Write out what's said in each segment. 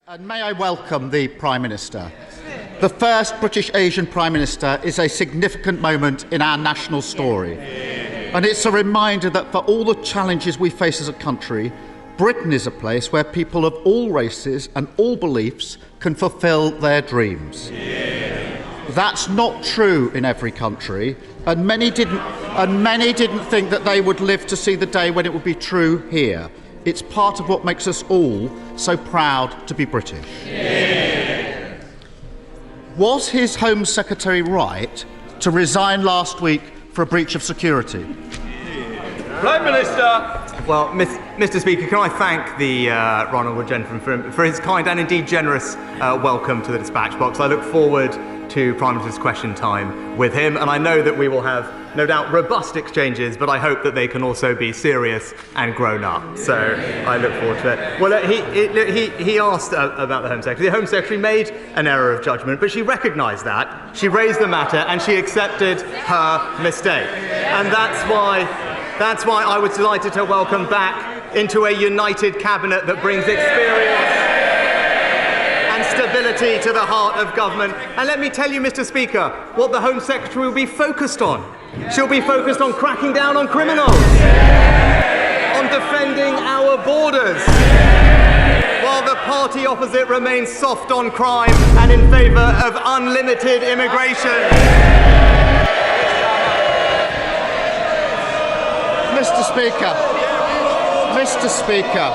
And may I welcome the Prime Minister. The first British Asian Prime Minister is a significant moment in our national story. And it's a reminder that for all the challenges we face as a country, Britain is a place where people of all races and all beliefs can fulfil their dreams. That's not true in every country, and many didn't think that they would live to see the day when it would be true here. It's part of what makes us all so proud to be British. Was his Home Secretary right to resign last week for a breach of security? Prime Minister! Well, Mr. Speaker, can I thank the right honourable gentleman for his kind and indeed generous welcome to the dispatch box. I look forward to Prime Minister's question time with him, and I know that we will have, no doubt, robust exchanges, but I hope that they can also be serious and grown up. So I look forward to it. Well, he asked about the Home Secretary. The Home Secretary made an error of judgment, but she recognised that. She raised the matter and she accepted her mistake. And that's why I was delighted to welcome back into a united cabinet that brings experience and stability to the heart of government. And let me tell you, Mr. Speaker, what the Home Secretary will be focused on. She'll be focused on cracking down on criminals, on defending our borders, while the party opposite remains soft on crime and in favour of unlimited immigration. Mr. Speaker,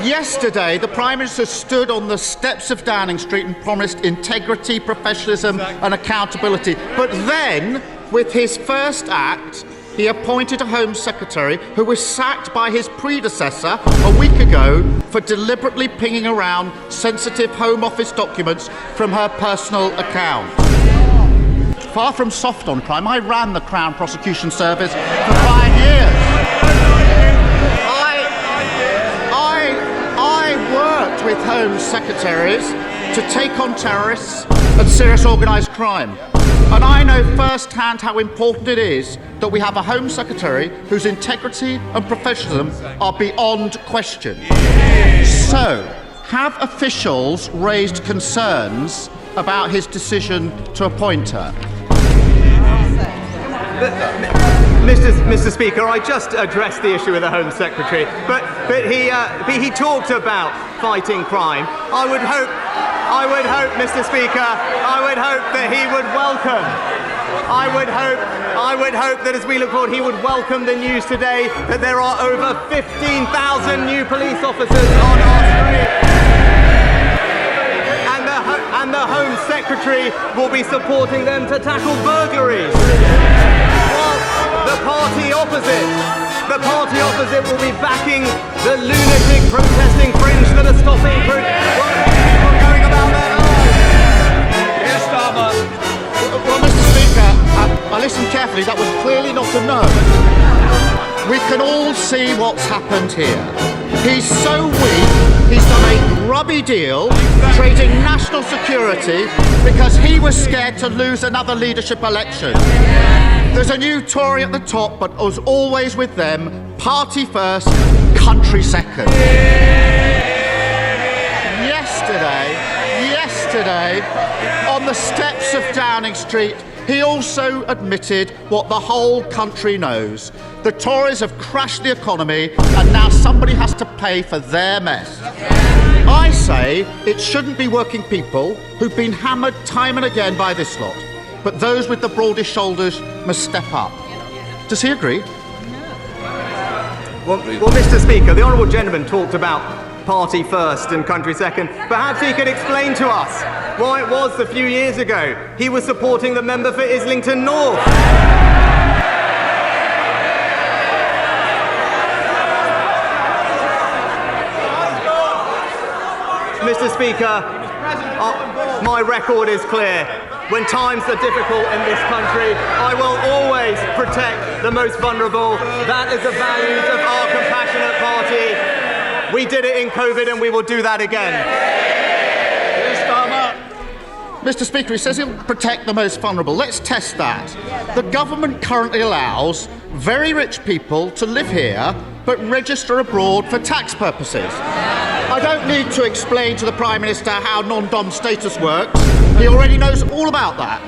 yesterday the Prime Minister stood on the steps of Downing Street and promised integrity, professionalism and accountability. But then, with his first act, he appointed a Home Secretary who was sacked by his predecessor a week ago for deliberately pinging around sensitive Home Office documents from her personal account. Far from soft on crime, I ran the Crown Prosecution Service for 5 years. I worked with Home Secretaries to take on terrorists and serious organised crime. And I know firsthand how important it is that we have a Home Secretary whose integrity and professionalism are beyond question. So, have officials raised concerns about his decision to appoint her? Mr. Speaker, I just addressed the issue with the Home Secretary, but he talked about fighting crime. I would hope, Mr. Speaker, I would hope that he would welcome. I would hope that as we look forward, he would welcome the news today that there are over 15,000 new police officers on our streets. And the Home Secretary will be supporting them to tackle burglaries. The party opposite will be backing the lunatic protesting fringe that are stopping people from going about their lives. Yes, Starmer. Well, Mr. Speaker, I listened carefully. That was clearly not a no. We can all see what's happened here. He's so weak, he's done a grubby deal, trading national security because he was scared to lose another leadership election. There's a new Tory at the top, but as always with them, party first, country second. Yesterday, on the steps of Downing Street, he also admitted what the whole country knows. The Tories have crashed the economy, and now somebody has to pay for their mess. I say it shouldn't be working people who've been hammered time and again by this lot, but those with the broadest shoulders must step up. Does he agree? Well, Mr. Speaker, the honourable gentleman talked about party first and country second. Perhaps he could explain to us why it was a few years ago he was supporting the member for Islington North. Mr. Speaker, my record is clear. When times are difficult in this country, I will always protect the most vulnerable. That is the values of our compassionate party. We did it in COVID and we will do that again. Mr. Speaker, he says he'll protect the most vulnerable. Let's test that. The government currently allows very rich people to live here but register abroad for tax purposes. I don't need to explain to the Prime Minister how non-dom status works. He already knows all about that.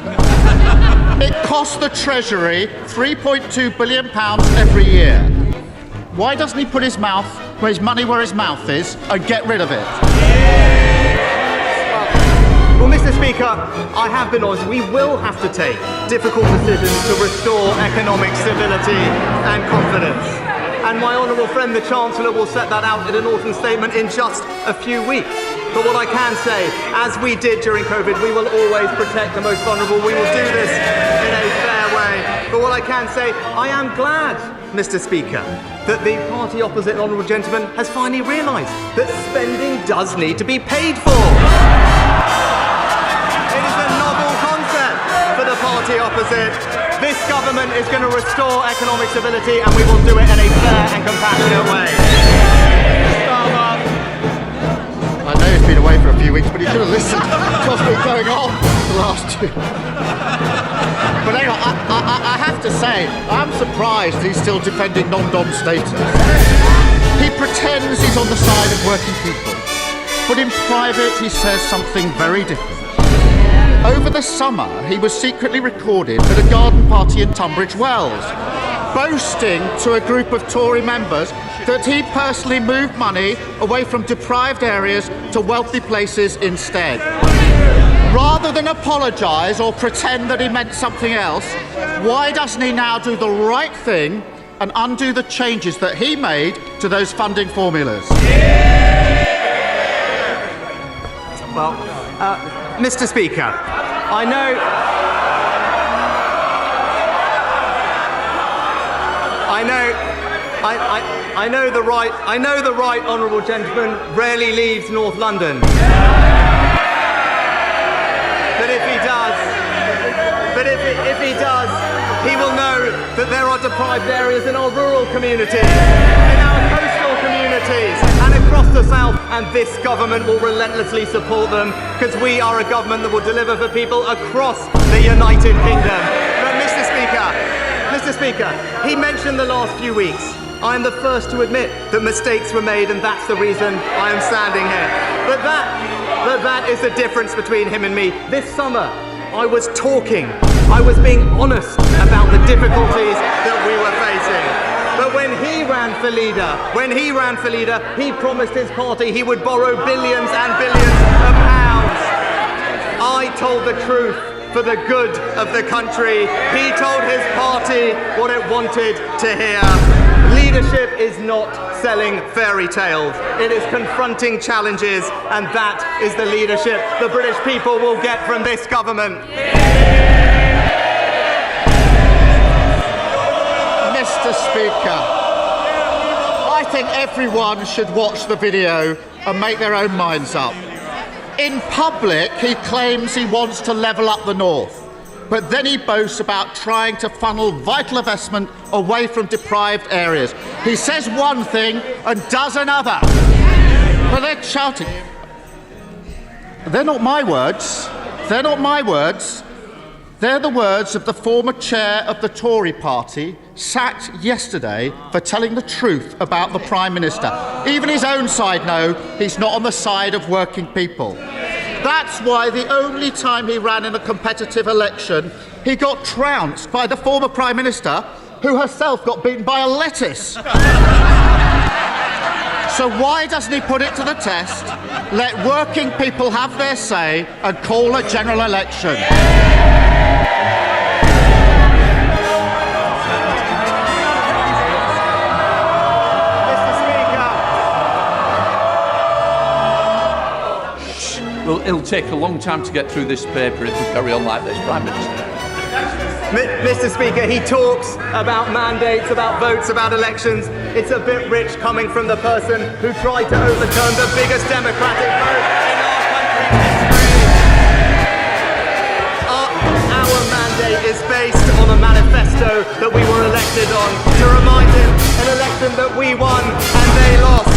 It costs the Treasury £3.2 billion every year. Why doesn't he put his money where his mouth is and get rid of it? Well, Mr. Speaker, I have been honest. We will have to take difficult decisions to restore economic stability and confidence. And my honourable friend, the Chancellor, will set that out in an autumn statement in just a few weeks. But what I can say, as we did during COVID, we will always protect the most vulnerable. We will do this in a fair way. But what I can say, I am glad, Mr. Speaker, that the party opposite, honourable gentleman, has finally realised that spending does need to be paid for. It is a novel concept for the party opposite. This government is going to restore economic stability, and we will do it in a fair and compassionate way. I know he's been away for a few weeks, but he should have listened to what's been going on the last two. But anyway, I have to say, I'm surprised he's still defending non-dom status. He pretends he's on the side of working people, but in private he says something very different. Over the summer, he was secretly recorded at a garden party in Tunbridge Wells, boasting to a group of Tory members that he personally moved money away from deprived areas to wealthy places instead. Rather than apologise or pretend that he meant something else, why doesn't he now do the right thing and undo the changes that he made to those funding formulas? Well, Mr. Speaker, I know the right honourable gentleman rarely leaves North London. But if he does, he will know that there are deprived areas in our rural communities, in our coastal communities, and across the south, and this government will relentlessly support them, because we are a government that will deliver for people across the United Kingdom. But Mr. Speaker, he mentioned the last few weeks. I am the first to admit that mistakes were made, and that's the reason I am standing here. But that is the difference between him and me. This summer, I was being honest about the difficulties that we were facing. But when he ran for leader, he promised his party he would borrow billions and billions of pounds. I told the truth for the good of the country. He told his party what it wanted to hear. Leadership is not selling fairy tales. It is confronting challenges, and that is the leadership the British people will get from this government. Mr. Speaker, I think everyone should watch the video and make their own minds up. In public, he claims he wants to level up the north, but then he boasts about trying to funnel vital investment away from deprived areas. He says one thing and does another. But they're shouting. They're not my words. They're not my words. They're the words of the former chair of the Tory party, sacked yesterday for telling the truth about the Prime Minister. Even his own side know he's not on the side of working people. That's why the only time he ran in a competitive election, he got trounced by the former Prime Minister, who herself got beaten by a lettuce. So why doesn't he put it to the test, let working people have their say, and call a general election? Well, it'll take a long time to get through this paper if we carry on like this, Prime Minister. Mr. Speaker, he talks about mandates, about votes, about elections. It's a bit rich coming from the person who tried to overturn the biggest democratic vote in our country's history. Our mandate is based on a manifesto that we were elected on, to remind him an election that we won and they lost.